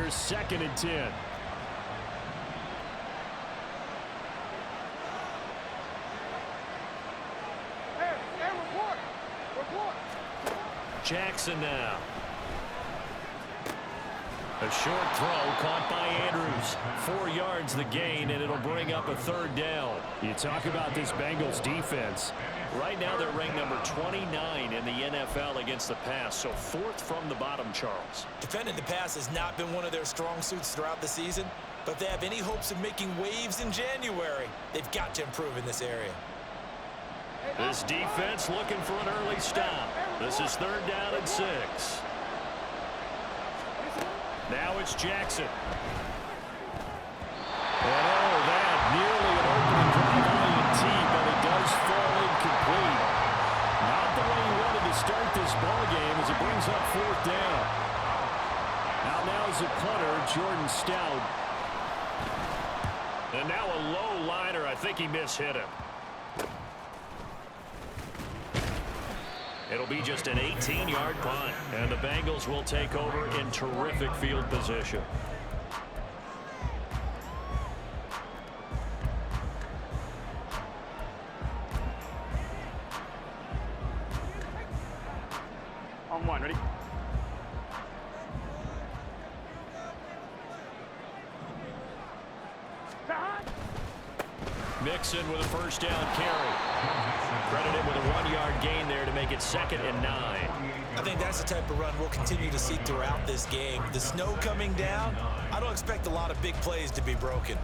Here's 2nd and 10. Jackson now. A short throw caught by Andrews. 4 yards the gain, and it'll bring up a 3rd down. You talk about this Bengals defense. Right now they're ranked number 29 in the NFL against the pass, so 4th from the bottom, Charles. Defending the pass has not been one of their strong suits throughout the season, but if they have any hopes of making waves in January, they've got to improve in this area. This defense looking for an early stop. This is 3rd down and 6. Now it's Jackson. And that nearly an opening drive INT, but it does fall incomplete. Not the way he wanted to start this ball game as it brings up 4th down. Now is a punter, Jordan Stout. And now a low liner. I think he mishit him. It'll be just an 18-yard punt, and the Bengals will take over in terrific field position. On 1, ready? Mixon with a 1st down carry. Credited with a 1-yard gain there to make it 2nd and 9. I think that's the type of run we'll continue to see throughout this game. The snow coming down, I don't expect a lot of big plays to be broken.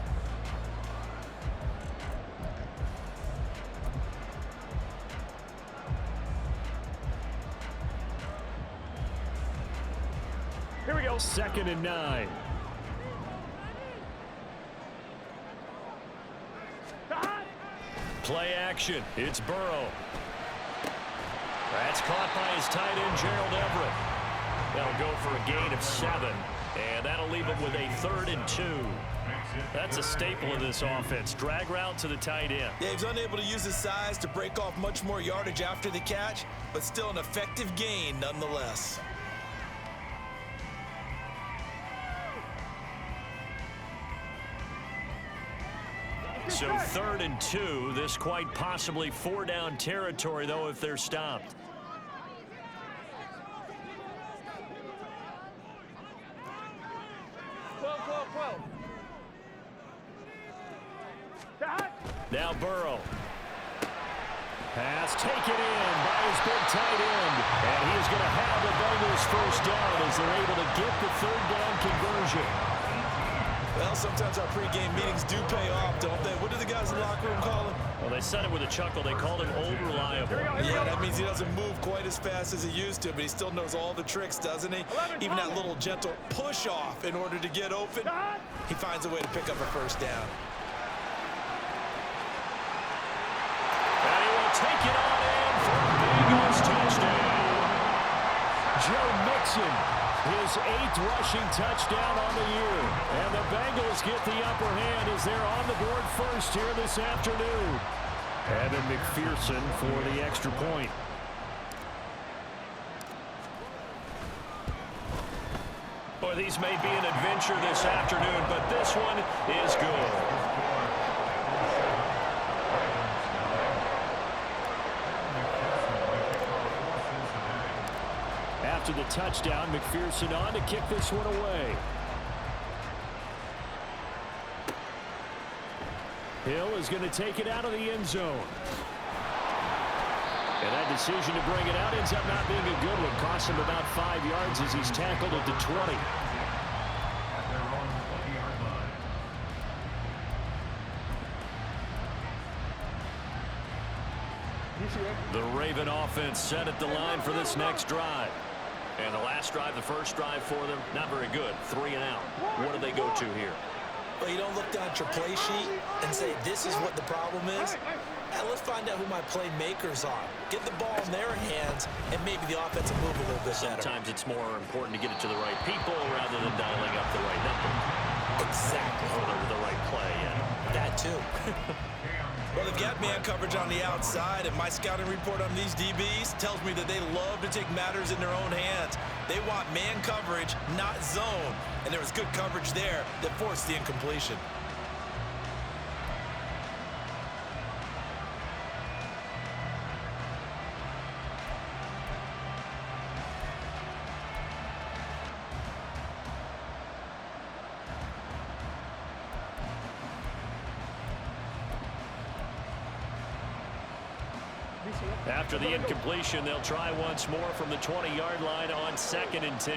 Here we go. 2nd and 9. Play action. It's Burrow. That's caught by his tight end, Gerald Everett. They'll go for a gain of 7, and that'll leave him with a 3rd and 2. That's a staple of this offense. Drag route to the tight end. Yeah, he's unable to use his size to break off much more yardage after the catch, but still an effective gain nonetheless. So 3rd and 2. This quite possibly 4-down territory, though, if they're stopped. Now Burrow. Pass taken in by his big tight end. And he is going to have the Bengals 1st down as they're able to get the 3rd down conversion. Well, sometimes our pregame meetings do pay off, don't they? What do the guys in the locker room call him? Well, they said it with a chuckle. They called him old reliable. Yeah, that means he doesn't move quite as fast as he used to, but he still knows all the tricks, doesn't he? Even that little gentle push-off in order to get open, he finds a way to pick up a 1st down. And he will take it on in for a Bengals touchdown. Joe Mixon, his 8th rushing touchdown on the year. And the Bengals get the upper hand as they're on the board first here this afternoon. Evan McPherson for the extra point. Boy, these may be an adventure this afternoon, but this one is good. After the touchdown, McPherson on to kick this one away. Hill is going to take it out of the end zone. And that decision to bring it out ends up not being a good one. Costs him about 5 yards as he's tackled at the 20. The Raven offense set at the line for this next drive. And the last drive, the first drive for them, not very good. 3 and out. What do they go to here? Well, you don't look down at your play sheet and say, this is what the problem is. And let's find out who my playmakers are. Get the ball in their hands, and maybe the offense will move a little bit better. Sometimes it's more important to get it to the right people rather than dialing up the right number. Exactly. Or the right play, yeah. That too. Well, they've got man coverage on the outside, and my scouting report on these DBs tells me that they love to take matters in their own hands. They want man coverage, not zone, and there was good coverage there that forced the incompletion. After the incompletion, they'll try once more from the 20-yard line on 2nd and 10.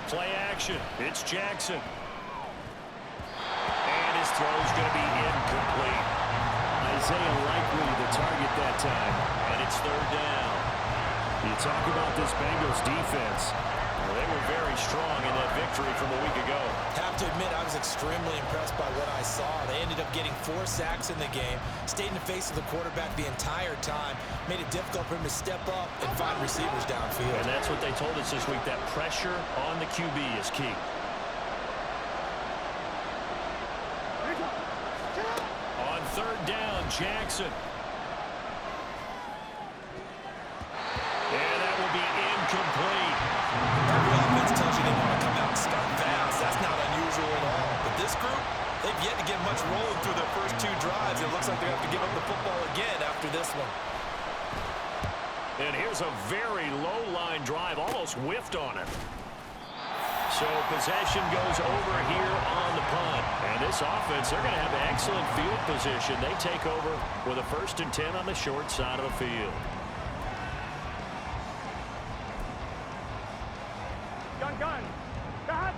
Play action. It's Jackson. And his throw's going to be incomplete. Isaiah likely the target that time. And it's 3rd down. You talk about this Bengals defense. Well, they were very strong in that victory from a week ago. Have to admit, I was extremely impressed by what I saw. They ended up getting 4 sacks in the game, stayed in the face of the quarterback the entire time, made it difficult for him to step up and find receivers downfield. And that's what they told us this week, that pressure on the QB is key. On 3rd down, Jackson. And that will be incomplete. Every offense tells you they want to come out and start fast. That's not unusual at all. But this group, they've yet to get much rolling through their first 2 drives. It looks like they have to give up the football again after this one. And here's a very low-line drive, almost whiffed on it. So possession goes over here on the punt. And this offense, they're going to have excellent field position. They take over with a 1st and 10 on the short side of the field. Gun. Gun.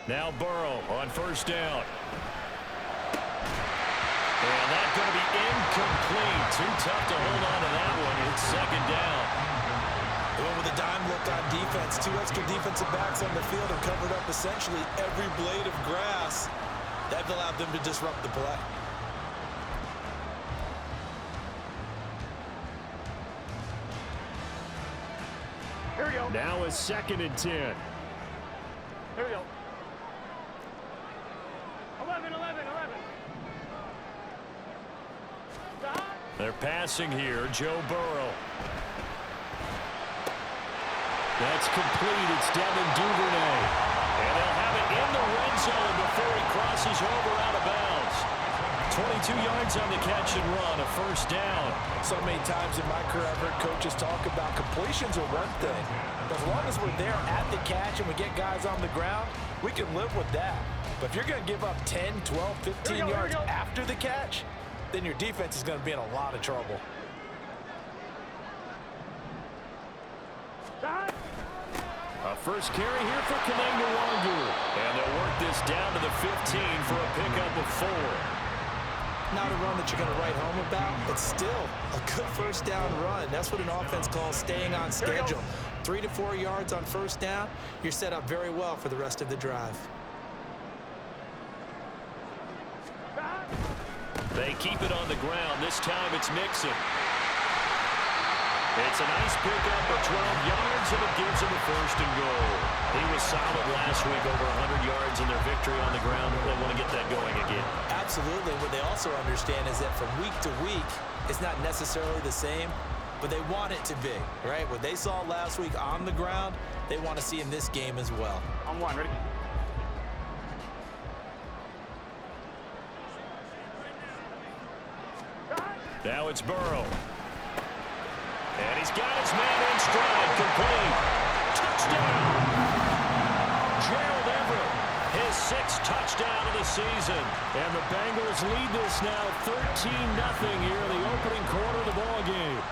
Now Burrow on 1st down. And that's going to be incomplete. Too tough to hold on to that one. It's 2nd down. They went with a dime look on defense. 2 extra defensive backs on the field and covered up essentially every blade of grass. That allowed them to disrupt the play. Here we go. Now a 2nd and 10. Here we go. 11. Stop. They're passing here. Joe Burrow. That's complete. It's Devin Duvernay. And they'll have it in the red zone before he crosses over out of bounds. 22 yards on the catch and run, a 1st down. So many times in my career I've heard coaches talk about completions are one thing. But as long as we're there at the catch and we get guys on the ground, we can live with that. But if you're going to give up 10, 12, 15 yards after the catch, then your defense is going to be in a lot of trouble. A first carry here for Kananga Wangu. And they'll work this down to the 15 for a pickup of 4. Not a run that you're going to write home about, but still a good 1st down run. That's what an offense calls staying on schedule. 3 to 4 yards on 1st down, you're set up very well for the rest of the drive. They keep it on the ground. This time it's Mixon. It's a nice pickup of 12 yards, and it gives them a 1st and goal. He was solid last week, over 100 yards in their victory on the ground. They want to get that going again. Absolutely. What they also understand is that from week to week, it's not necessarily the same, but they want it to be, right? What they saw last week on the ground, they want to see in this game as well. On 1, ready? Now it's Burrow. And he's got his man in stride, complete. Touchdown! Gerald Everett, his 6th touchdown of the season. And the Bengals lead this now 13-0 here in the opening quarter of the ball game.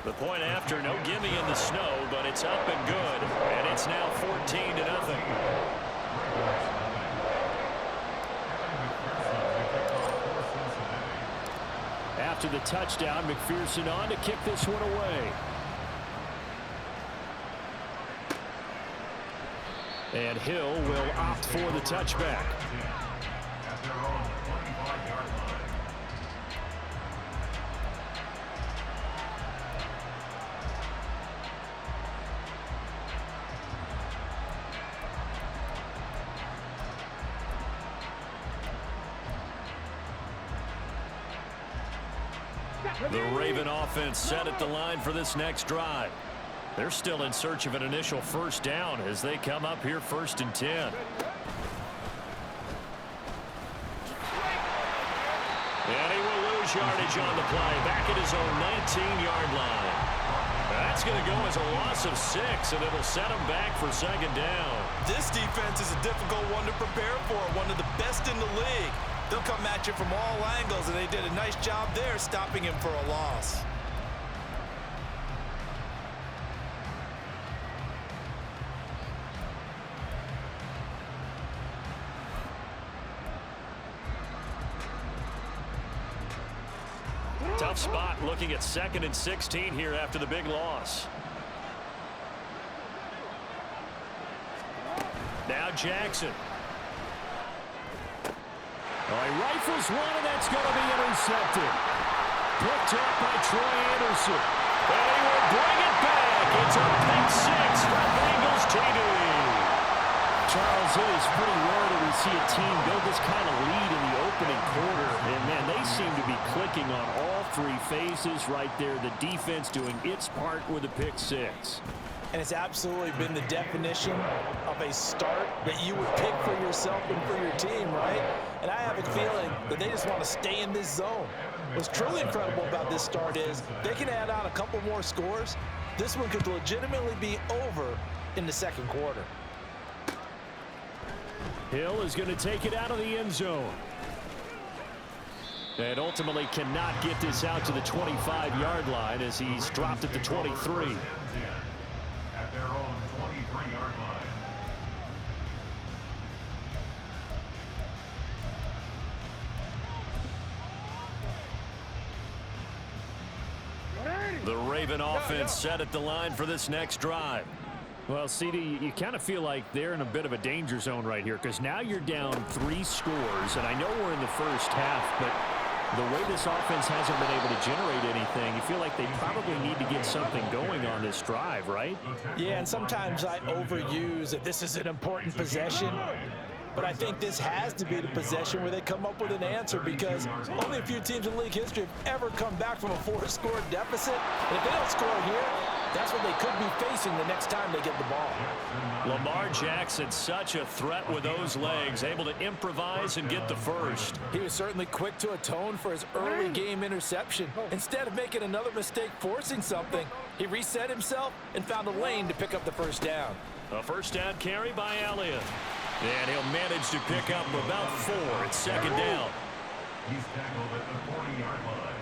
The point after, no gimme in the snow, but it's up and good. And it's now 14-0. After the touchdown, McPherson on to kick this one away. And Hill will opt for the touchback. The Raven offense set at the line for this next drive. They're still in search of an initial first down as they come up here 1st and 10. And he will lose yardage on the play, back at his own 19-yard line. That's going to go as a loss of 6, and it'll set him back for 2nd down. This defense is a difficult one to prepare for, one of the best in the league. They'll come at you from all angles, and they did a nice job there stopping him for a loss. Tough spot looking at 2nd and 16 here after the big loss. Now Jackson. Oh, he rifles one, and that's going to be intercepted. Picked up by Troy Anderson. And he will bring it back. It's a pick 6 for Bengals TD. Charles, it is pretty rare that we see a team build this kind of lead in the opening quarter. And, man, they seem to be clicking on all 3 phases right there. The defense doing its part with a pick 6. And it's absolutely been the definition of a start that you would pick for yourself and for your team, right? And I have a feeling that they just want to stay in this zone. What's truly incredible about this start is they can add on a couple more scores. This one could legitimately be over in the 2nd quarter. Hill is going to take it out of the end zone. And ultimately cannot get this out to the 25-yard line as he's dropped at the 23. At their own 23-yard line. The Raven offense set at the line for this next drive. Well, CD, you kind of feel like they're in a bit of a danger zone right here because now you're down 3 scores, and I know we're in the first half, but the way this offense hasn't been able to generate anything, you feel like they probably need to get something going on this drive, right? Yeah, and sometimes I overuse that this is an important possession. But I think this has to be the possession where they come up with an answer because only a few teams in league history have ever come back from a 4-score deficit. And if they don't score here, that's what they could be facing the next time they get the ball. Lamar Jackson, such a threat with those legs, able to improvise and get the first. He was certainly quick to atone for his early game interception. Instead of making another mistake forcing something, he reset himself and found a lane to pick up the first down. A first down carry by Elliott. And he'll manage to pick up about 4 at 2nd down. He's tackled at the 40-yard line.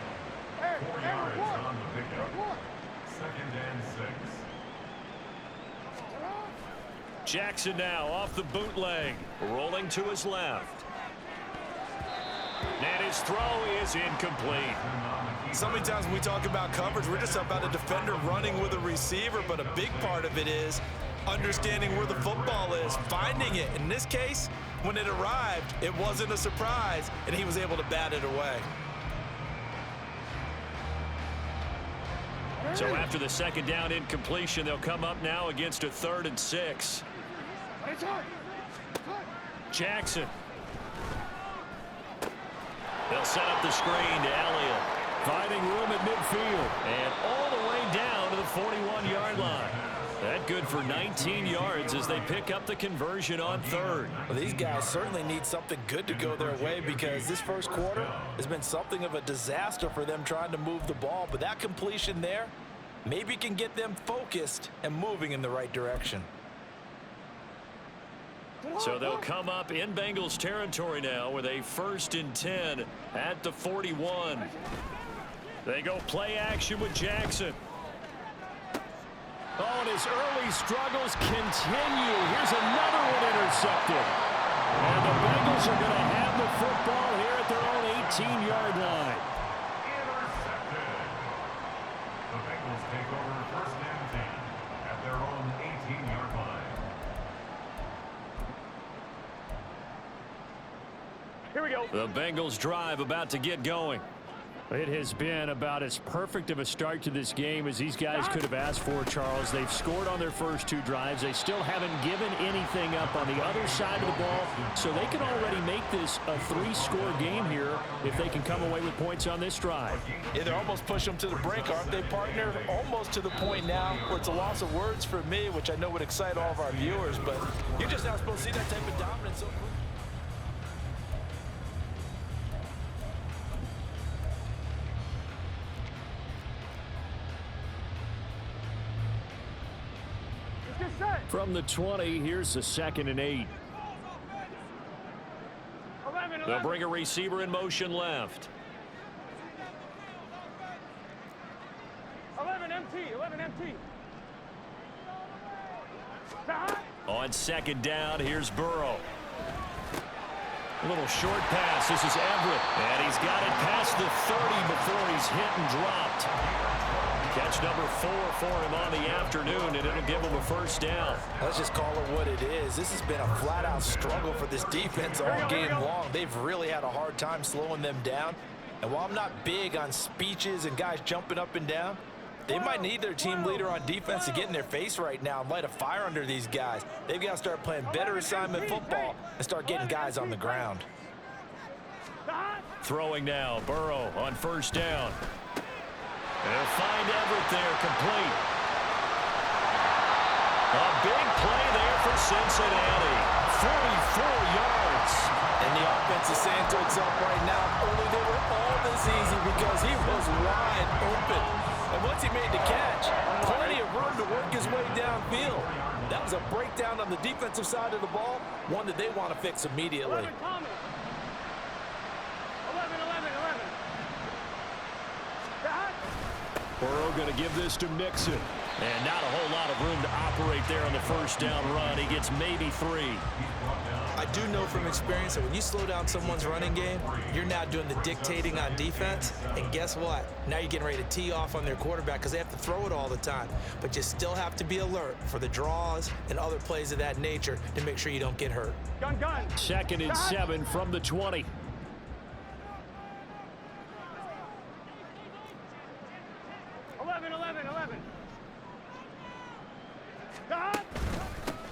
4 yards on the pickup. 2nd and 6. Jackson now off the bootleg, rolling to his left. And his throw is incomplete. So many times when we talk about coverage, we're just about a defender running with a receiver, but a big part of it is understanding where the football is, finding it. In this case, when it arrived, it wasn't a surprise, and he was able to bat it away. So after the 2nd down incompletion, they'll come up now against a 3rd and 6. Jackson. They'll set up the screen to Elliott. Finding room at midfield. And all the way down to the 41-yard line. That good for 19 yards as they pick up the conversion on 3rd. Well, these guys certainly need something good to go their way because this first quarter has been something of a disaster for them trying to move the ball. But that completion there maybe can get them focused and moving in the right direction. So they'll come up in Bengals territory now with a 1st and 10 at the 41. They go play action with Jackson. Oh, and his early struggles continue. Here's another one intercepted. And the Bengals are going to have the football here at their own 18-yard line. Intercepted. The Bengals take over 1st and 10 at their own 18-yard line. Here we go. The Bengals drive about to get going. It has been about as perfect of a start to this game as these guys could have asked for, Charles. They've scored on their first 2 drives. They still haven't given anything up on the other side of the ball, so they can already make this a 3-score game here if they can come away with points on this drive. Yeah, they're almost pushing them to the brink, aren't they, partner? Almost to the point now where it's a loss of words for me, which I know would excite all of our viewers, but you're just not supposed to see that type of dominance so quickly. From the 20, here's the 2nd and 8. 11. They'll bring a receiver in motion left. 11 MT. 11 MT. On 2nd down, here's Burrow. A little short pass. This is Everett. And he's got it past the 30 before he's hit and dropped. Catch number 4 for him on the afternoon, and it'll give him a first down. Let's just call it what it is. This has been a flat-out struggle for this defense all game long. They've really had a hard time slowing them down. And while I'm not big on speeches and guys jumping up and down, they might need their team leader on defense to get in their face right now and light a fire under these guys. They've got to start playing better assignment football and start getting guys on the ground. Throwing now, Burrow on first down. They'll find Everett there, complete. A big play there for Cincinnati. 44 yards. And the offense is saying to itself right now, only they were all this easy because he was wide open. And once he made the catch, plenty of room to work his way downfield. That was a breakdown on the defensive side of the ball, one that they want to fix immediately. 11, 11. Burrow going to give this to Mixon. And not a whole lot of room to operate there on the first down run. He gets maybe 3. I do know from experience that when you slow down someone's running game, you're now doing the dictating on defense. And guess what? Now you're getting ready to tee off on their quarterback because they have to throw it all the time. But you still have to be alert for the draws and other plays of that nature to make sure you don't get hurt. Gun. 2nd and 7 from the 20. 11.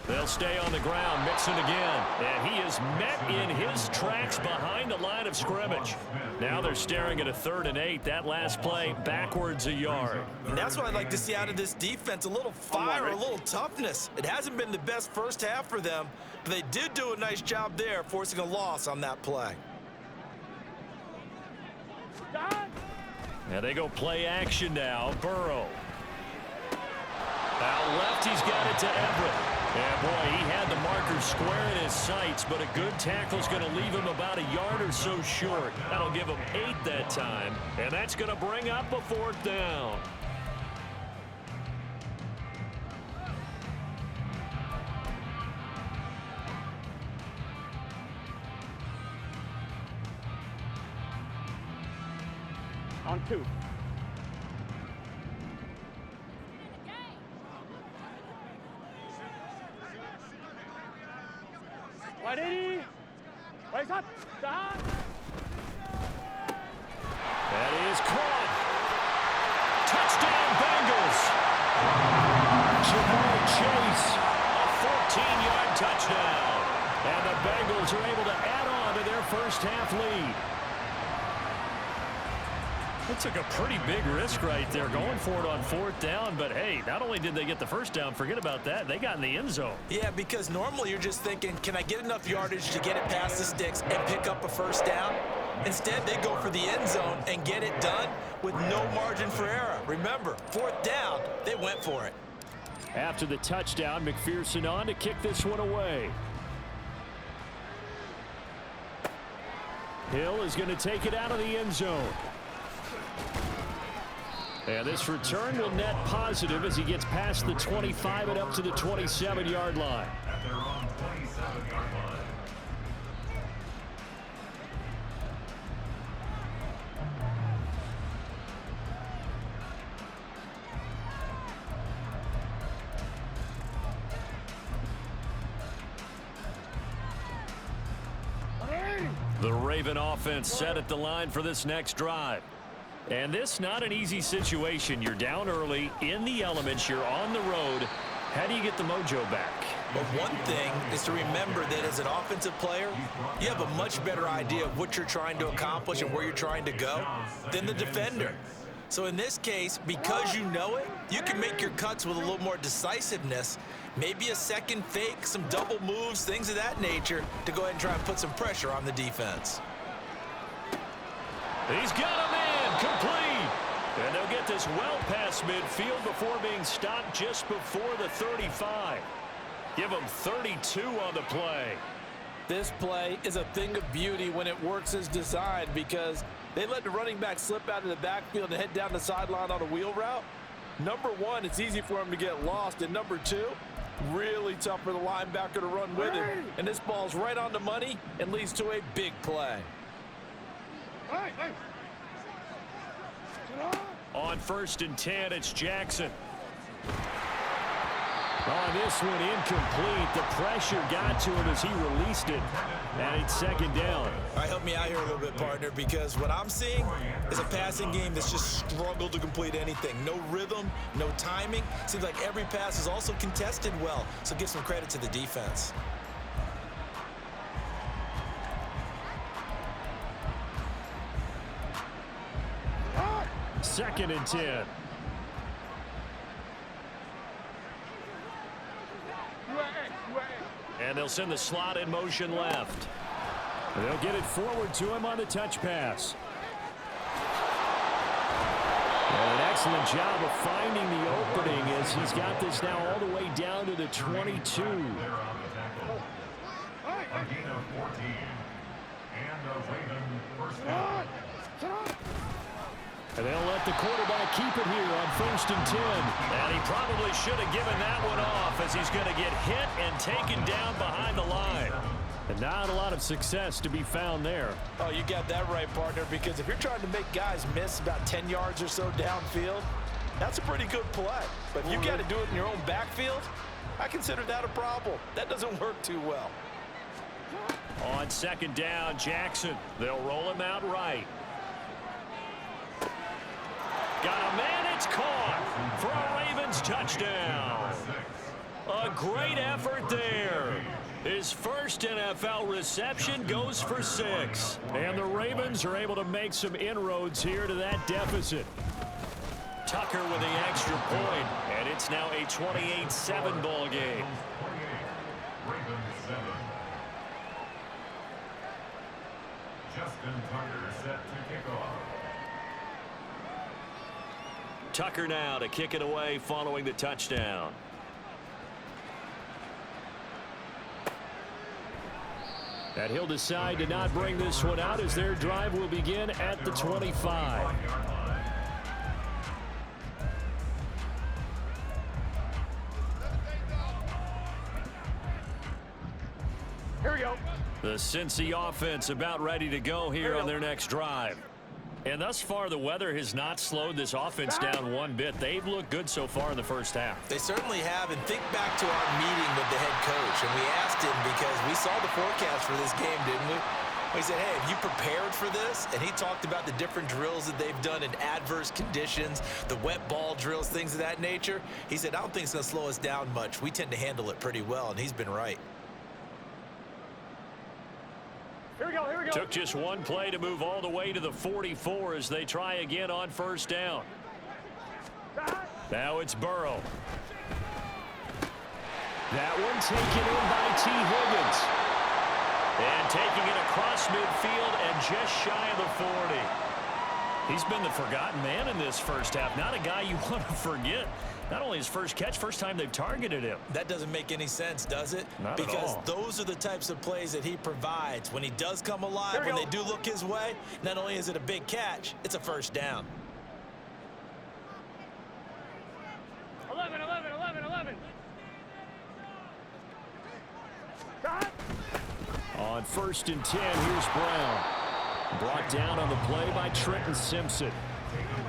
They'll stay on the ground. Mixon again. And he is met in his tracks behind the line of scrimmage. Now they're staring at a 3rd and 8. That last play backwards a yard. And that's what I'd like to see out of this defense. A little fire, a little toughness. It hasn't been the best first half for them, but they did do a nice job there forcing a loss on that play. And they go play action now. Burrow. Out left, he's got it to Everett. And boy, he had the marker square in his sights, but a good tackle's going to leave him about a yard or so short. That'll give him 8 that time, and that's going to bring up a 4th down. On 2. Right 80. Right up. Down. That is caught. Touchdown, Bengals. Jamar Chase, a 14-yard touchdown. And the Bengals are able to add on to their first half lead. It took a pretty big risk right there going for it on 4th down, but hey, not only did they get the first down, forget about that, they got in the end zone. Yeah, because normally you're just thinking, can I get enough yardage to get it past the sticks and pick up a first down? Instead, they go for the end zone and get it done with no margin for error. Remember, 4th down, they went for it. After the touchdown, McPherson on to kick this one away. Hill is going to take it out of the end zone. And this return will net positive as he gets past the 25 and up to the 27-yard line. At their own 27-yard line. The Raven offense set at the line for this next drive. And this not an easy situation. You're down early, in the elements, you're on the road. How do you get the mojo back? Well, one thing is to remember that as an offensive player, you have a much better idea of what you're trying to accomplish and where you're trying to go than the defender. So in this case, because you know it, you can make your cuts with a little more decisiveness, maybe a second fake, some double moves, things of that nature, to go ahead and try and put some pressure on the defense. He's got a man complete. And they'll get this well past midfield before being stopped just before the 35. Give them 32 on the play. This play is a thing of beauty when it works as designed because they let the running back slip out of the backfield and head down the sideline on a wheel route. Number one, it's easy for him to get lost. And number two, really tough for the linebacker to run with him. And this ball's right on the money and leads to a big play. On 1st and 10, it's Jackson. On this one, incomplete. The pressure got to him as he released it. And it's 2nd down. All right, help me out here a little bit, partner, because what I'm seeing is a passing game that's just struggled to complete anything. No rhythm, no timing. Seems like every pass is also contested well, so give some credit to the defense. Second and 10. And they'll send the slot in motion left. And they'll get it forward to him on the touch pass. And an excellent job of finding the opening as he's got this now all the way down to the 22. A gain of 14. And a Raven first down. And they'll let the quarterback keep it here on 1st and 10. And he probably should have given that one off as he's going to get hit and taken down behind the line. And not a lot of success to be found there. Oh, you got that right, partner, because if you're trying to make guys miss about 10 yards or so downfield, that's a pretty good play. But if you got to do it in your own backfield, I consider that a problem. That doesn't work too well. On 2nd down, Jackson. They'll roll him out right. Got a man, it's caught for a Ravens touchdown. A great effort there. His first NFL reception goes for 6. And the Ravens are able to make some inroads here to that deficit. Tucker with the extra point, and it's now a 28-7 ball game. Ravens 7. Justin Tucker set to kick off. Tucker now to kick it away following the touchdown. And he'll decide to not bring this one out as their drive will begin at the 25. Here we go. The Cincy offense about ready to go here on their next drive. And thus far, the weather has not slowed this offense down one bit. They've looked good so far in the first half. They certainly have, and think back to our meeting with the head coach, and we asked him because we saw the forecast for this game, didn't we? We said, hey, have you prepared for this? And he talked about the different drills that they've done in adverse conditions, the wet ball drills, things of that nature. He said, I don't think it's going to slow us down much. We tend to handle it pretty well, and he's been right. Here we go, here we go. Took just one play to move all the way to the 44 as they try again on 1st down. Now it's Burrow. That one taken in by T. Higgins. And taking it across midfield and just shy of the 40. He's been the forgotten man in this first half. Not a guy you want to forget. Not only his first catch, first time they've targeted him. That doesn't make any sense, does it? Not at all. Because those are the types of plays that he provides. When he does come alive, when they do look his way, not only is it a big catch, it's a first down. 11, 11, 11, 11. On 1st and 10, here's Brown. Brought down on the play by Trenton Simpson.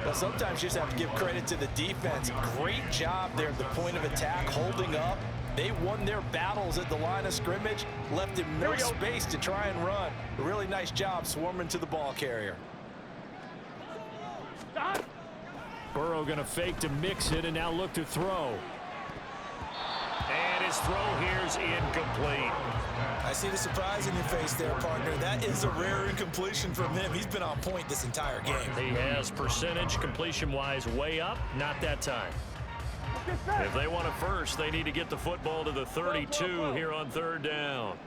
Well, sometimes you just have to give credit to the defense. Great job there at the point of attack, holding up. They won their battles at the line of scrimmage, left him no space to try and run. A really nice job swarming to the ball carrier. Burrow going to fake to mix it and now look to throw. And his throw here is incomplete. I see the surprise in your face there, partner. That is a rare incompletion from him. He's been on point this entire game. He has percentage completion-wise way up, not that time. If they want it first, they need to get the football to the 32 here on third down.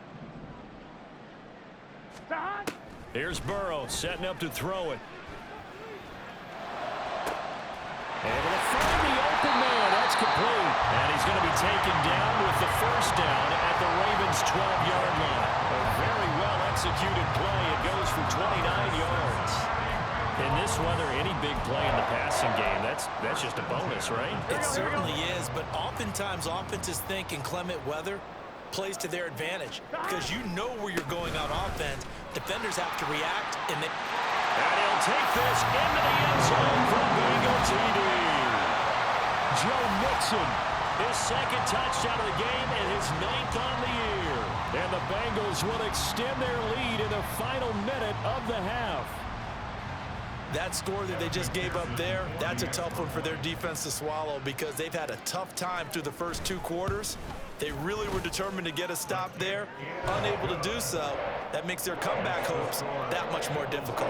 Here's Burrow setting up to throw it. Able to find the open man. That's complete. And he's going to be taken down with the first down at the Ravens' 12-yard line. A very well-executed play. It goes for 29 yards. In this weather, any big play in the passing game, that's just a bonus, right? It certainly is, but oftentimes offenses think inclement weather plays to their advantage because you know where you're going on offense. Defenders have to react, and he'll take this into the end zone for Bengal TD. Joe Mixon, his second touchdown of the game and his 9th on the year. And the Bengals will extend their lead in the final minute of the half. that score that they just gave up there, that's a tough one for their defense to swallow because they've had a tough time through the first 2 quarters. They really were determined to get a stop there, unable to do so. That makes their comeback hopes that much more difficult.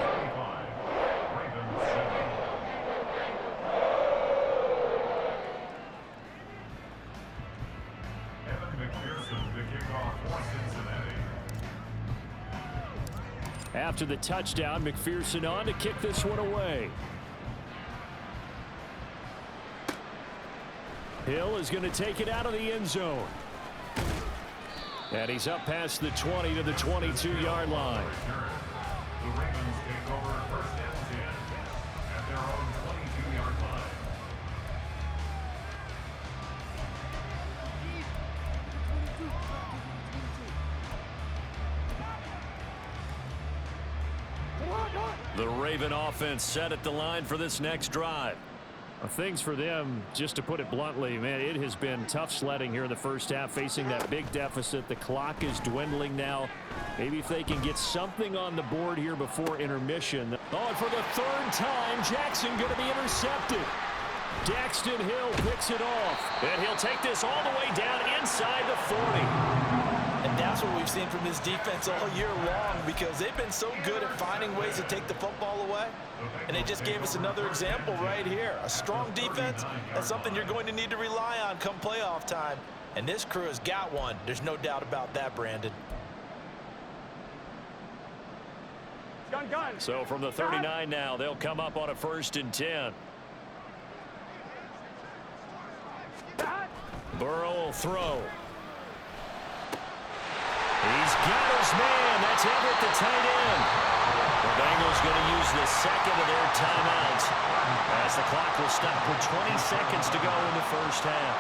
After the touchdown, McPherson on to kick this one away. Hill is going to take it out of the end zone. And he's up past the 20 to the 22-yard line. The Ravens take over first and 10 at their own 22-yard line. The Raven offense set at the line for this next drive. Things for them, just to put it bluntly, man, it has been tough sledding here in the first half, facing that big deficit. The clock is dwindling now. Maybe if they can get something on the board here before intermission. Oh, and for the 3rd time, Jackson going to be intercepted. Daxton Hill picks it off. And he'll take this all the way down inside the 40. And that's what we've seen from this defense all year long because they've been so good at finding ways to take the football away. And they just gave us another example right here. A strong defense, that's something you're going to need to rely on come playoff time. And this crew has got one. There's no doubt about that, Brandon. So from the 39 now, they'll come up on a 1st and 10. Burrow will throw. He's got his man. That's Everett, the tight end. The Bengals going to use the 2nd of their timeouts as the clock will stop with 20 seconds to go in the first half.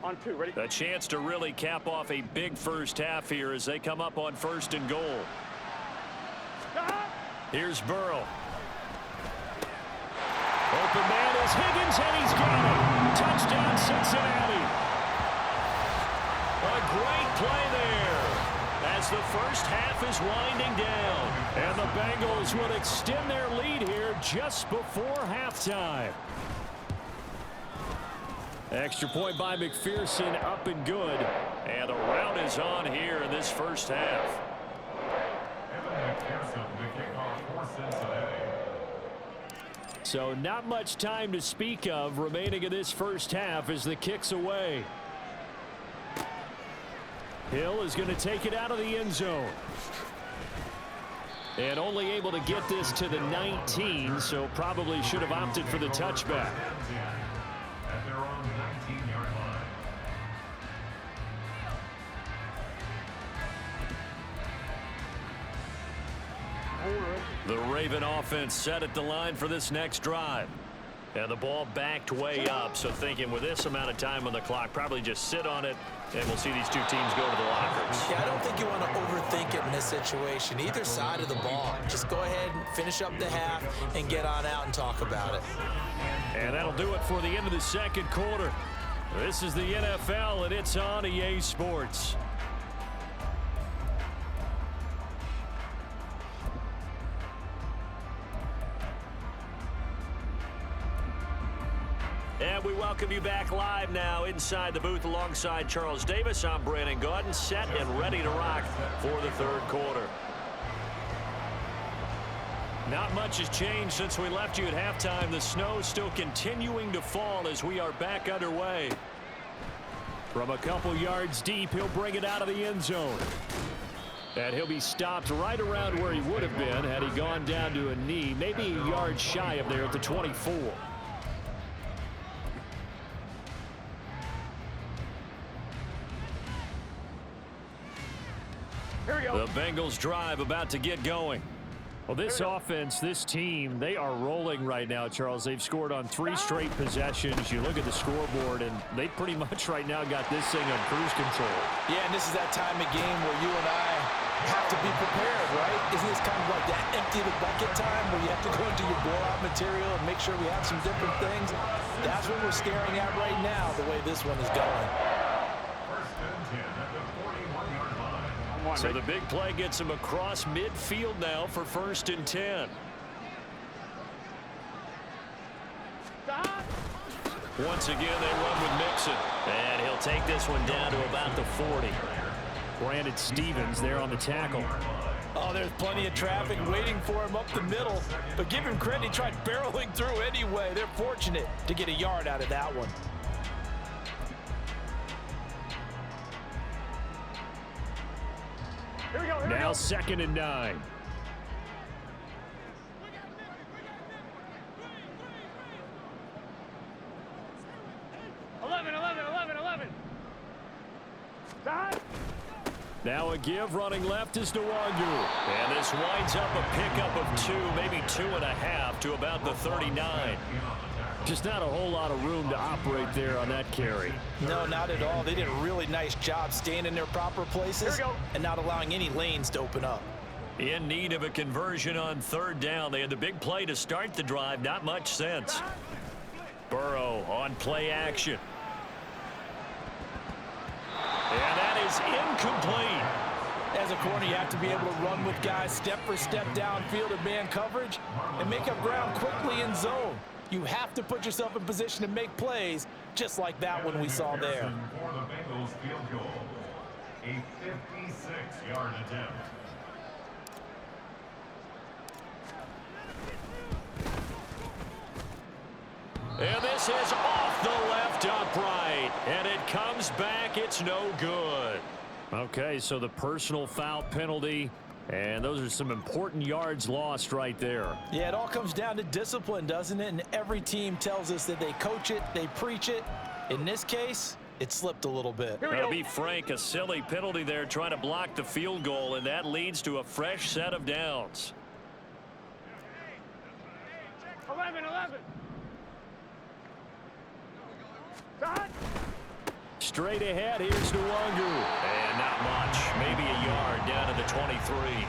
On 2, ready? A chance to really cap off a big first half here as they come up on 1st and goal. Here's Burrow. Open man is Higgins, and he's got it. Touchdown, Cincinnati. A great play there as the first half is winding down. And the Bengals will extend their lead here just before halftime. Extra point by McPherson, up and good. And the round is on here in this first half. So not much time to speak of remaining in this first half as the kick's away. Hill is going to take it out of the end zone. And only able to get this to the 19, so probably should have opted for the touchback. At their own 19-yard line. The Raven offense set at the line for this next drive. And the ball backed way up, so thinking with this amount of time on the clock, probably just sit on it, and we'll see these two teams go to the lockers. Yeah, I don't think you want to overthink it in this situation. Either side of the ball. Just go ahead and finish up the half and get on out and talk about it. And that'll do it for the end of the second quarter. This is the NFL, and it's on EA Sports. And we welcome you back live now inside the booth alongside Charles Davis. I'm Brandon Gaudin, set and ready to rock for the third quarter. Not much has changed since we left you at halftime. The snow still continuing to fall as we are back underway. From a couple yards deep, he'll bring it out of the end zone. And he'll be stopped right around where he would have been had he gone down to a knee, maybe a yard shy of there at the 24. Here we go. The Bengals drive about to get going. Well, this offense, this team, they are rolling right now, Charles. They've scored on 3 straight possessions. You look at the scoreboard, and they pretty much right now got this thing on cruise control. Yeah, and this is that time of game where you and I have to be prepared, right? Isn't this kind of like that empty the bucket time where you have to go into your blowout material and make sure we have some different things? That's what we're staring at right now, the way this one is going. First and 10 at the 41-yard line. So the big play gets him across midfield now for first and 10. Once again, they run with Mixon. And he'll take this one down to about the 40. Brandon Stevens there on the tackle. Oh, there's plenty of traffic waiting for him up the middle. But give him credit, he tried barreling through anyway. They're fortunate to get a yard out of that one. Here we go. Here Now we go. 2nd and 9. Now a give, running left is Nwangu. And this winds up a pickup of 2, maybe 2.5 to about the 39. Just not a whole lot of room to operate there on that carry. No, not at all. They did a really nice job staying in their proper places and not allowing any lanes to open up. In need of a conversion on 3rd down. They had the big play to start the drive. Not much sense. Burrow on play action. And that is incomplete. As a corner, you have to be able to run with guys step for step downfield in man coverage and make up ground quickly in zone. You have to put yourself in position to make plays, just like that one we saw there. For the Bengals field goal, a 56-yard attempt. And this is off the left upright. And it comes back. It's no good. Okay, so the personal foul penalty. And those are some important yards lost right there. Yeah, it all comes down to discipline, doesn't it? And every team tells us that they coach it, they preach it. In this case, it slipped a little bit. To be frank, a silly penalty there trying to block the field goal, and that leads to a fresh set of downs. 11. Straight ahead, here's Nwangu. And not much, maybe a yard down to the 23.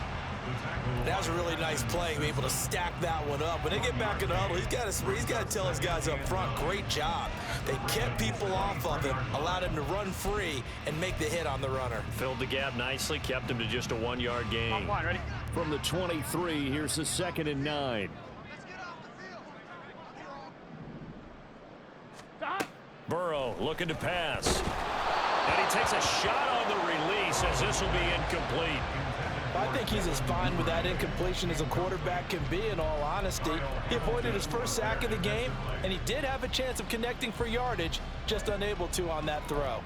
That was a really nice play, able to stack that one up. When they get back in the huddle, he's got to tell his guys up front, great job. They kept people off of him, allowed him to run free and make the hit on the runner. Filled the gap nicely, kept him to just a 1-yard gain. Ready? From the 23, here's the 2nd and 9. Burrow looking to pass. And he takes a shot on the release as this will be incomplete. I think he's as fine with that incompletion as a quarterback can be, in all honesty. He avoided his first sack of the game, and he did have a chance of connecting for yardage, just unable to on that throw.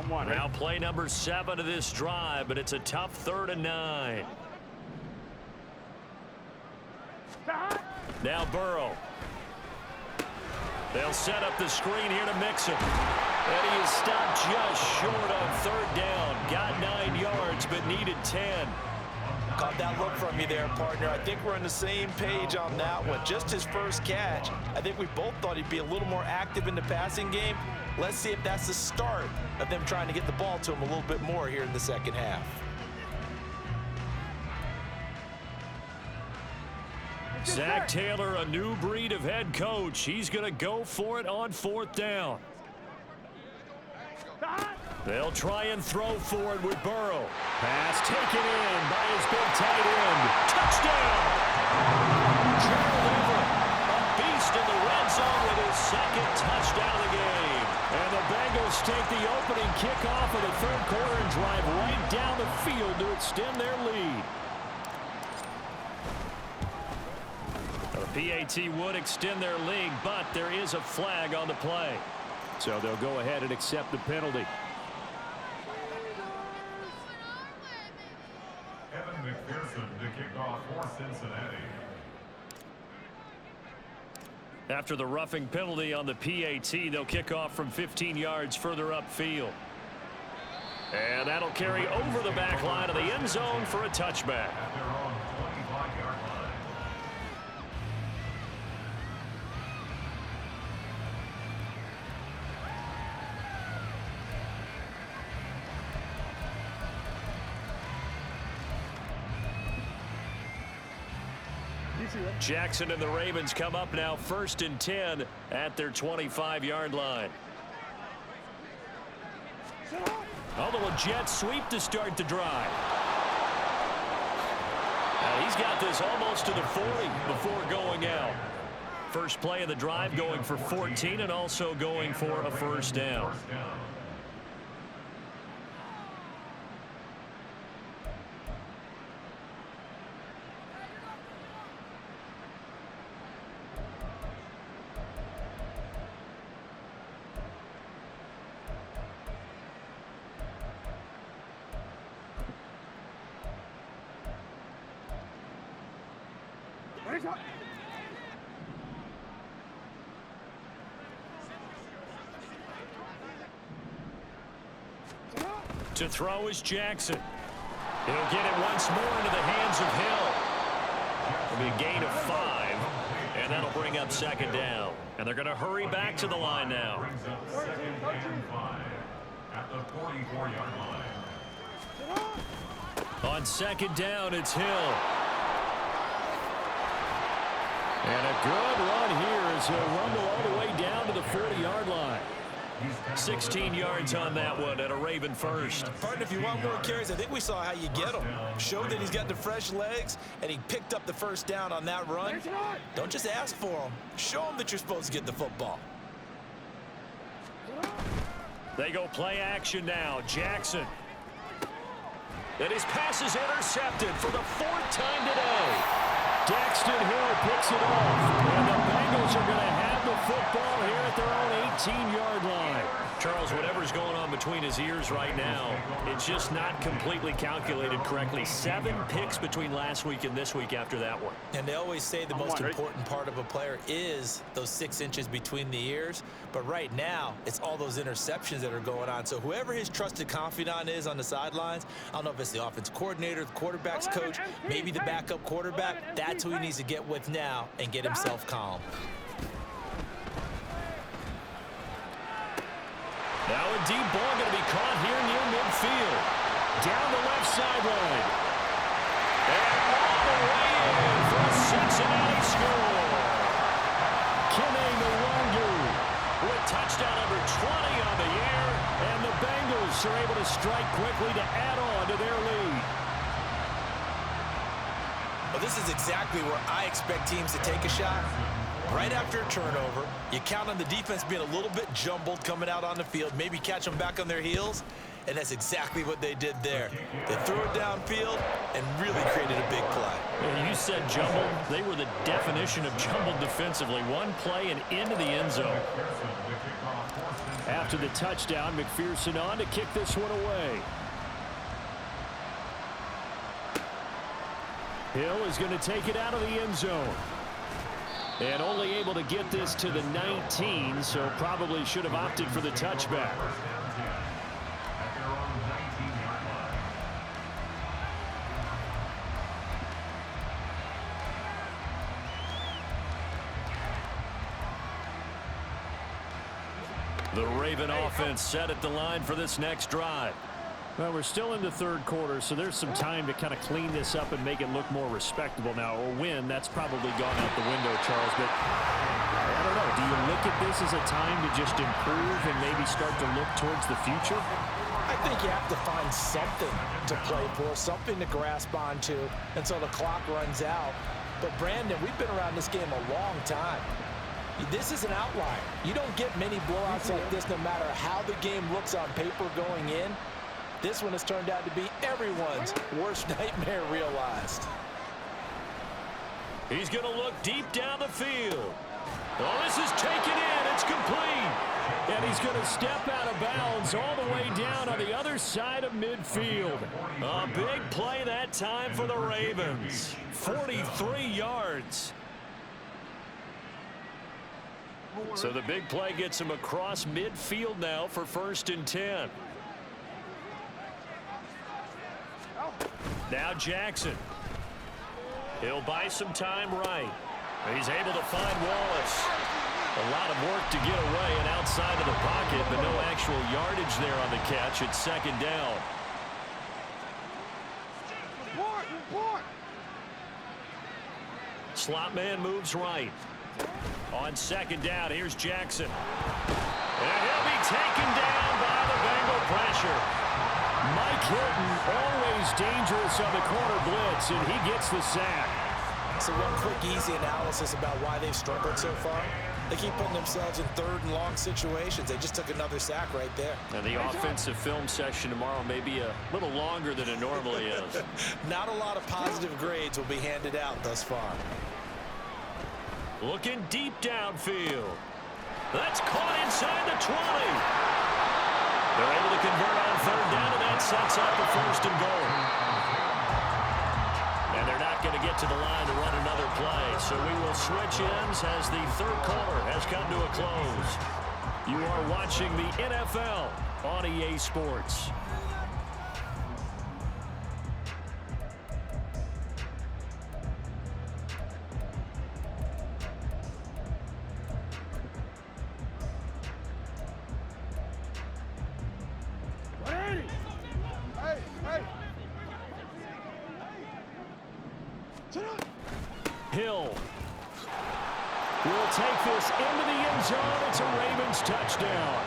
Now play number 7 of this drive, but it's a tough 3rd and 9. Now Burrow. They'll set up the screen here to Mixon. And he is stopped just short on third down. Got 9 yards, but needed 10. Caught that look from you there, partner. I think we're on the same page on that one. Just his first catch. I think we both thought he'd be a little more active in the passing game. Let's see if that's the start of them trying to get the ball to him a little bit more here in the second half. Zach Taylor, a new breed of head coach. He's going to go for it on fourth down. They'll try and throw for it with Burrow. Pass taken in by his big tight end. Touchdown! Gerald Everett, a beast in the red zone with his second touchdown of the game. And the Bengals take the opening kickoff of the third quarter and drive right down the field to extend their lead. The PAT would extend their lead, but there is a flag on the play. So they'll go ahead and accept the penalty. McPherson to kick off for Cincinnati. After the roughing penalty on the PAT, they'll kick off from 15 yards further upfield. And that'll carry over the back line of the end zone for a touchback. At their own 25-yard line. Jackson and the Ravens come up now 1st and 10 at their 25-yard line. Although a jet sweep to start the drive. He's got this almost to the 40 before going out. First play of the drive going for 14 and also going for a first down. To throw is Jackson. He'll get it once more into the hands of Hill. It'll be a gain of 5, and that'll bring up second down. And they're going to hurry back to the line now. Brings up 2nd and 5 at the 44-yard line. On second down, it's Hill. And a good run here as he'll rumble all the way down to the 40-yard line. 16 yards on that one and a Raven first. Partner, if you want more carries, I think we saw how you get him. Showed that he's got the fresh legs, and he picked up the first down on that run. Don't just ask for him. Show him that you're supposed to get the football. They go play action now. Jackson. And his pass is intercepted for the 4th time today. Daxton Hill picks it off. And the Bengals are going to have the football here at their own 18-yard line. Charles, whatever's going on between his ears right now, it's just not completely calculated correctly. 7 picks between last week and this week after that one. And they always say the most important part of a player is those 6 inches between the ears. But right now, it's all those interceptions that are going on. So whoever his trusted confidant is on the sidelines, I don't know if it's the offense coordinator, the quarterback's coach, maybe the backup quarterback, that's who he needs to get with now and get himself calm. Now a deep ball going to be caught here near midfield. Down the left sideline. And all the way in for a Cincinnati score. Kene Nwangu with touchdown number 20 on the year. And the Bengals are able to strike quickly to add on to their lead. Well, this is exactly where I expect teams to take a shot. Right after a turnover, you count on the defense being a little bit jumbled coming out on the field, maybe catch them back on their heels, and that's exactly what they did there. They threw it downfield and really created a big play. You said jumbled. They were the definition of jumbled defensively. One play and into the end zone. After the touchdown, McPherson on to kick this one away. Hill is going to take it out of the end zone. And only able to get this to the 19, so probably should have opted for the touchback. First down 10 at their own 19-yard line. The Raven offense set at the line for this next drive. Well, we're still in the third quarter, so there's some time to kind of clean this up and make it look more respectable now. Or win, that's probably gone out the window, Charles. But I don't know. Do you look at this as a time to just improve and maybe start to look towards the future? I think you have to find something to play for, something to grasp onto until the clock runs out. But, Brandon, we've been around this game a long time. This is an outlier. You don't get many blowouts like this no matter how the game looks on paper going in. This one has turned out to be everyone's worst nightmare realized. He's going to look deep down the field. Oh, this is taken in. It's complete. And he's going to step out of bounds all the way down on the other side of midfield. A big play that time for the Ravens. 43 yards. So the big play gets him across midfield now for 1st and 10. Now Jackson. He'll buy some time right. He's able to find Wallace. A lot of work to get away and outside of the pocket, but no actual yardage there on the catch. It's 2nd down. Slot man moves right. On 2nd down, here's Jackson. And he'll be taken down by the Bengal pressure. Mike Hilton, always dangerous on the corner blitz, and he gets the sack. So one quick, easy analysis about why they've struggled so far. They keep putting themselves in 3rd and long situations. They just took another sack right there. And the offensive film session tomorrow may be a little longer than it normally is. Not a lot of positive grades will be handed out thus far. Looking deep downfield. That's caught inside the 20. They're able to convert on 3rd down, and that sets up a 1st and goal. And they're not going to get to the line to run another play. So we will switch ends as the 3rd quarter has come to a close. You are watching the NFL on EA Sports. Hill will take this into the end zone. It's a Ravens touchdown.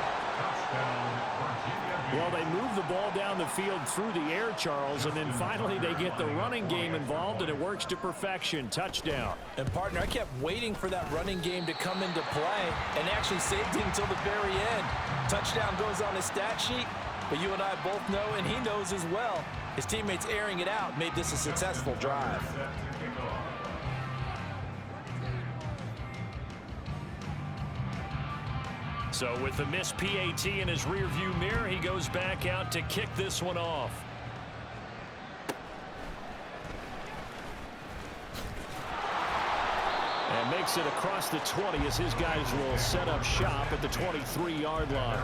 Well, they move the ball down the field through the air, Charles, and then finally they get the running game involved, and it works to perfection. Touchdown. And, partner, I kept waiting for that running game to come into play and actually saved it until the very end. Touchdown goes on his stat sheet, but you and I both know, and he knows as well, his teammates airing it out made this a successful drive. So with the missed PAT in his rearview mirror, he goes back out to kick this one off. And makes it across the 20 as his guys will set up shop at the 23-yard line.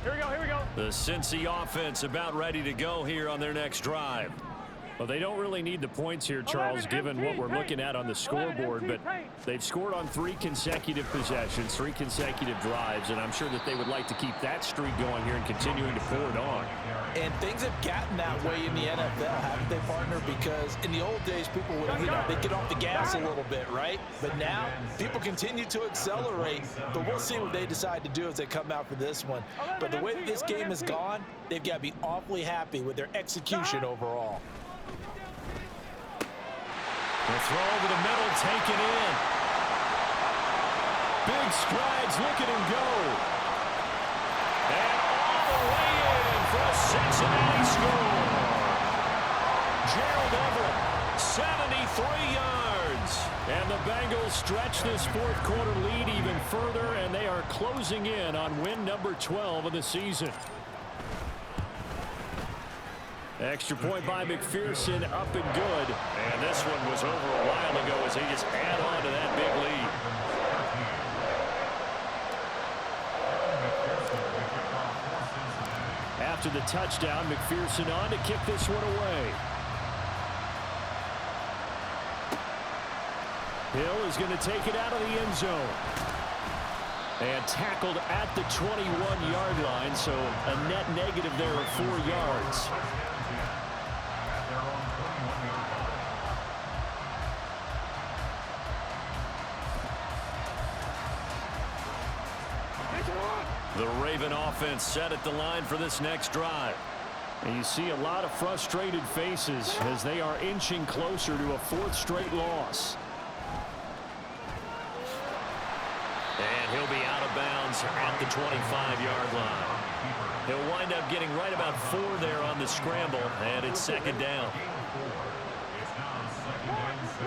Here we go. The Cincy offense about ready to go here on their next drive. Well, they don't really need the points here, Charles, given what we're looking at on the scoreboard, but they've scored on 3 consecutive possessions, 3 consecutive drives, and I'm sure that they would like to keep that streak going here and continuing to pour it on. And things have gotten that way in the NFL, haven't they, partner? Because in the old days, people would, they'd get off the gas a little bit, right? But now, people continue to accelerate, but we'll see what they decide to do as they come out for this one. But the way that this game has gone, they've got to be awfully happy with their execution overall. The throw over the middle, taken in. Big strides, look at him go. And all the way in for a Cincinnati score. Gerald Everett, 73 yards. And the Bengals stretch this 4th quarter lead even further, and they are closing in on win number 12 of the season. Extra point by McPherson, up and good. And this one was over a while ago as he just add on to that big lead. After the touchdown, McPherson on to kick this one away. Hill is going to take it out of the end zone. And tackled at the 21-yard line, so a net negative there of 4 yards. The Raven offense set at the line for this next drive. And you see a lot of frustrated faces as they are inching closer to a 4th straight loss. And he'll be out of bounds at the 25-yard line. He'll wind up getting right about 4 there on the scramble, and it's 2nd down. It's now 2nd and 6.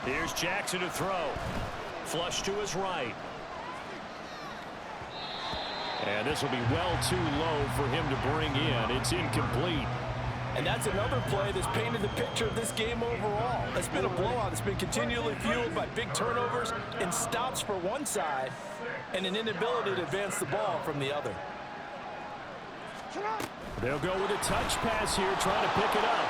Here's Jackson to throw. Flush to his right. And this will be well too low for him to bring in. It's incomplete. And that's another play that's painted the picture of this game overall. It's been a blowout. It's been continually fueled by big turnovers and stops for one side and an inability to advance the ball from the other. They'll go with a touch pass here, trying to pick it up.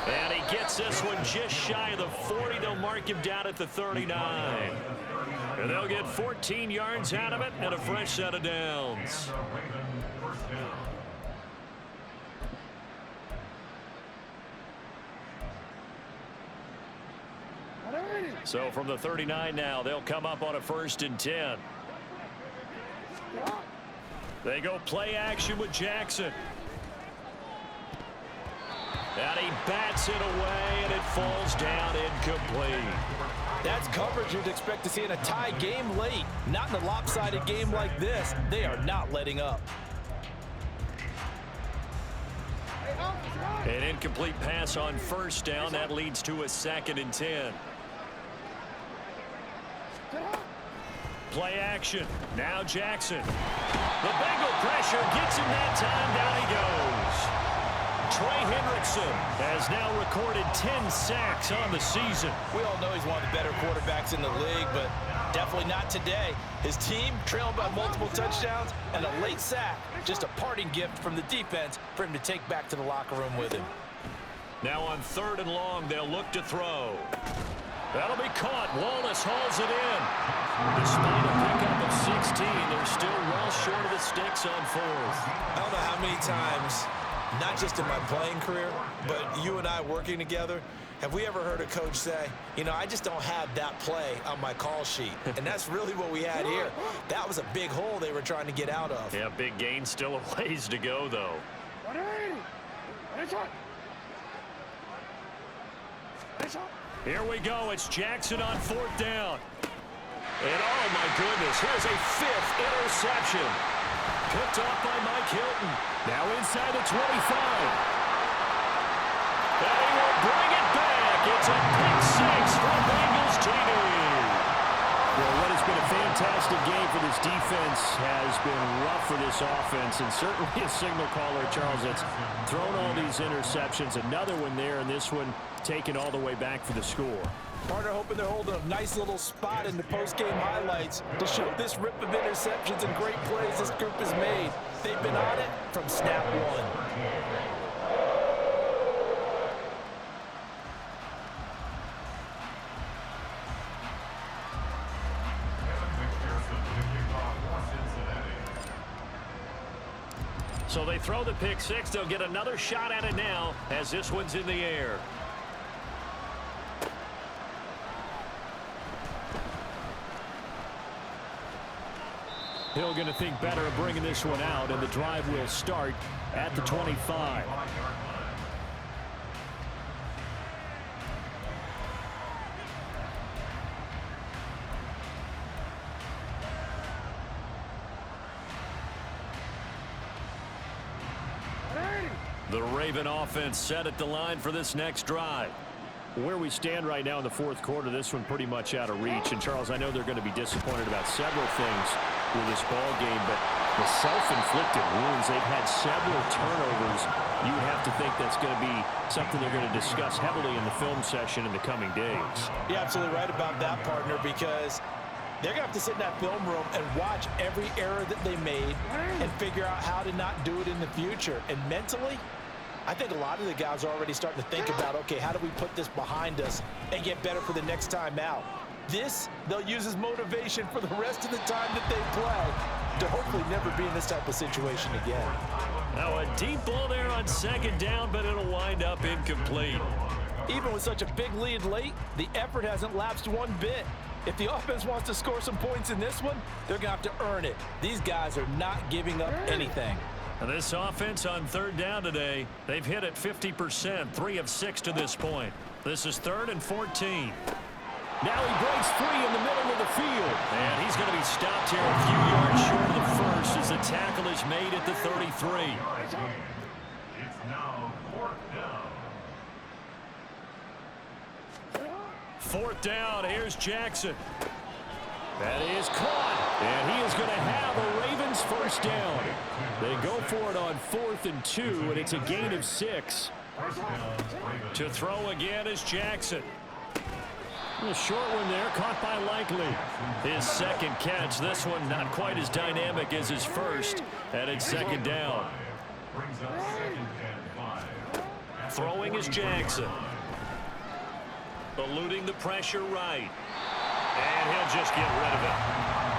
And he gets this one just shy of the 40. They'll mark him down at the 39. And they'll get 14 yards out of it and a fresh set of downs. So from the 39 now, they'll come up on a 1st and 10. They go play action with Jackson. And he bats it away, and it falls down incomplete. That's coverage you'd expect to see in a tie game late. Not in a lopsided game like this. They are not letting up. An incomplete pass on 1st down. That leads to a 2nd and 10. Play action. Now Jackson. The Bengal pressure gets him that time. Down he goes. Trey Hendrickson has now recorded 10 sacks on the season. We all know he's one of the better quarterbacks in the league, but definitely not today. His team trailed by multiple touchdowns and a late sack. Just a parting gift from the defense for him to take back to the locker room with him. Now on 3rd and long, they'll look to throw. That'll be caught. Wallace hauls it in. Despite a pickup of 16, they're still well short of the sticks on 4th. I don't know how many times, not just in my playing career, but you and I working together, have we ever heard a coach say, you know, I just don't have that play on my call sheet. And that's really what we had here. That was a big hole they were trying to get out of. Yeah, big gain, still a ways to go, though. Here we go. It's Jackson on 4th down. And oh my goodness, here's a 5th interception. Picked off by Mike Hilton. Now inside the 25. And he will bring it back. It's a pick 6 for Bengals TD. Well, what has been a fantastic game for this defense has been rough for this offense, and certainly a signal caller, Charles, that's thrown all these interceptions. Another one there, and this one taken all the way back for the score. Partner hoping they're holding a nice little spot in the post-game highlights to show this rip of interceptions and great plays this group has made. They've been on it from snap one. So they throw the pick 6. They'll get another shot at it now as this one's in the air. Hill going to think better of bringing this one out, and the drive will start at the 25. The Raven offense set at the line for this next drive. Where we stand right now in the fourth quarter, this one pretty much out of reach. And, Charles, I know they're going to be disappointed about several things with this ball game, but the self-inflicted wounds, they've had several turnovers. You have to think that's going to be something they're going to discuss heavily in the film session in the coming days. You're absolutely right about that, partner, because they're going to have to sit in that film room and watch every error that they made and figure out how to not do it in the future. And mentally, I think a lot of the guys are already starting to think about, okay, how do we put this behind us and get better for the next time out? This, they'll use as motivation for the rest of the time that they play to hopefully never be in this type of situation again. Now a deep ball there on second down, but it'll wind up incomplete. Even with such a big lead late, the effort hasn't lapsed one bit. If the offense wants to score some points in this one, they're going to have to earn it. These guys are not giving up anything. And this offense on third down today, they've hit it 50%, 3 of 6 to this point. This is 3rd and 14. Now he breaks free in the middle of the field. And he's going to be stopped here a few yards short of the first as the tackle is made at the 33. It's now 4th down. 4th down, here's Jackson. That is caught, and he is going to have a Ravens first down. They go for it on 4th and 2, and it's a gain of 6. To throw again is Jackson. A short one there, caught by Likely. His second catch, this one not quite as dynamic as his first, and it's 2nd down. Brings up 2nd and 5. Throwing is Jackson. Eluding the pressure right. And he'll just get rid of it.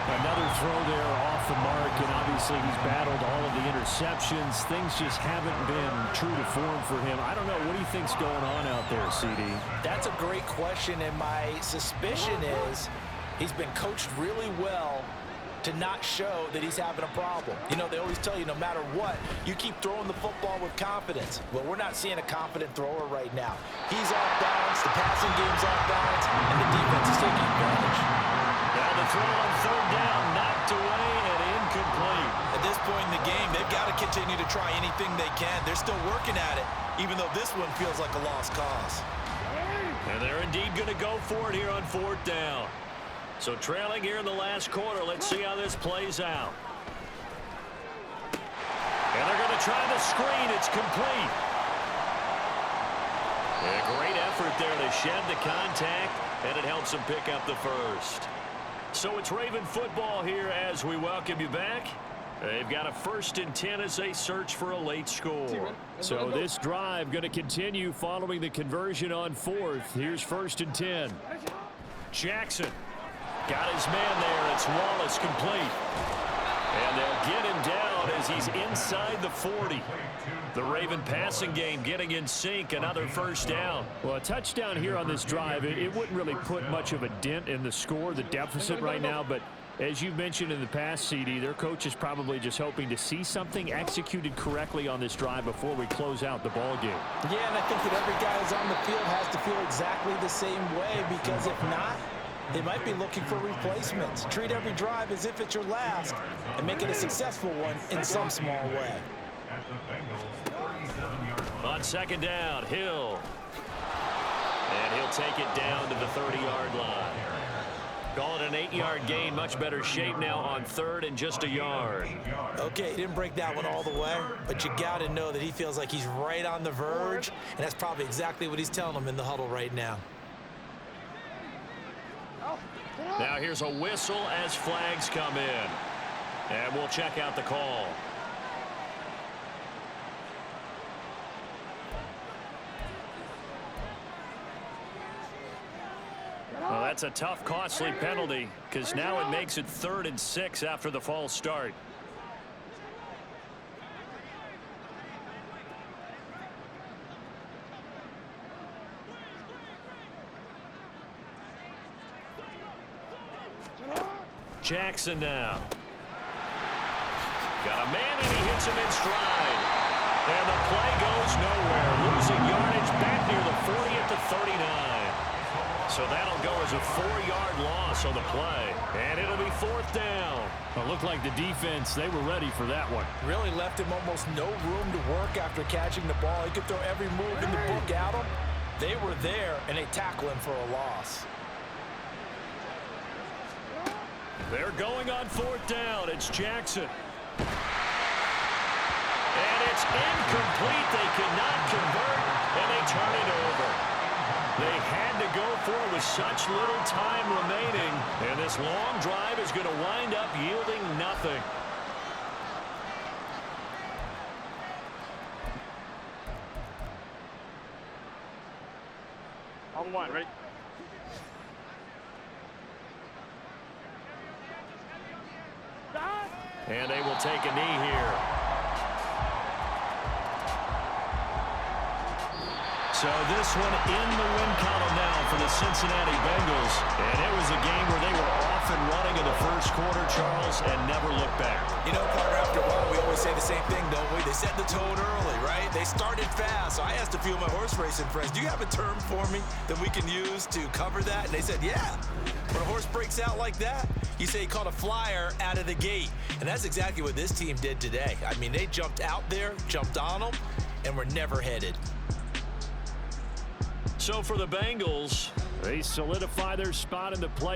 Another throw there off the mark, and obviously he's battled all of the interceptions. Things just haven't been true to form for him. I don't know. What do you think's going on out there, CD? That's a great question, and my suspicion is he's been coached really well to not show that he's having a problem. You know, they always tell you no matter what, you keep throwing the football with confidence. Well, we're not seeing a confident thrower right now. He's off balance, the passing game's off balance, and the defense is taking advantage. Now the throw on 3rd down, knocked away and incomplete. At this point in the game, they've got to continue to try anything they can. They're still working at it, even though this one feels like a lost cause. And they're indeed going to go for it here on 4th down. So trailing here in the last quarter. Let's see how this plays out. And they're going to try the screen. It's complete. A great effort there to shed the contact, and it helps them pick up the first. So it's Raven football here as we welcome you back. They've got a 1st and 10 as they search for a late score. So this drive going to continue following the conversion on 4th. Here's 1st and 10. Jackson. Got his man there. It's Wallace complete. And they'll get him down as he's inside the 40. The Raven passing game getting in sync. Another first down. Well, a touchdown here on this drive, it wouldn't really put much of a dent in the score, the deficit right now. But as you mentioned in the past, CD, their coach is probably just hoping to see something executed correctly on this drive before we close out the ball game. Yeah, and I think that every guy who's on the field has to feel exactly the same way, because if not, they might be looking for replacements. Treat every drive as if it's your last and make it a successful one in some small way. At the Bengals 37-yard line. On 2nd down, Hill. And he'll take it down to the 30-yard line. Call it an 8-yard gain. Much better shape now on 3rd and just a yard. Okay, he didn't break that one all the way, but you got to know that he feels like he's right on the verge, and that's probably exactly what he's telling them in the huddle right now. Now here's a whistle as flags come in. And we'll check out the call. Well, that's a tough, costly penalty, because now it makes it 3rd and 6 after the false start. Jackson now. Got a man, and he hits him in stride. And the play goes nowhere. Losing yardage back near the 40 at the 39. So that'll go as a 4-yard loss on the play. And it'll be 4th down. It looked like the defense, they were ready for that one. Really left him almost no room to work after catching the ball. He could throw every move in the book at him, They were there, and they tackle him for a loss. They're going on 4th down. It's Jackson. And it's incomplete. They cannot convert, and they turn it over. They had to go for it with such little time remaining, and this long drive is going to wind up yielding nothing. On one, ready? And they will take a knee here. So this one in the win column now for the Cincinnati Bengals. And it was a game where they were off and running in the first quarter, Charles, and never looked back. You know, partner, after a while, we always say the same thing, don't we? They set the tone early, right? They started fast. So I asked a few of my horse racing friends, do you have a term for me that we can use to cover that? And they said, yeah. When a horse breaks out like that, you say he caught a flyer out of the gate. And that's exactly what this team did today. I mean, they jumped out there, jumped on them, and were never headed. So for the Bengals, they solidify their spot in the play.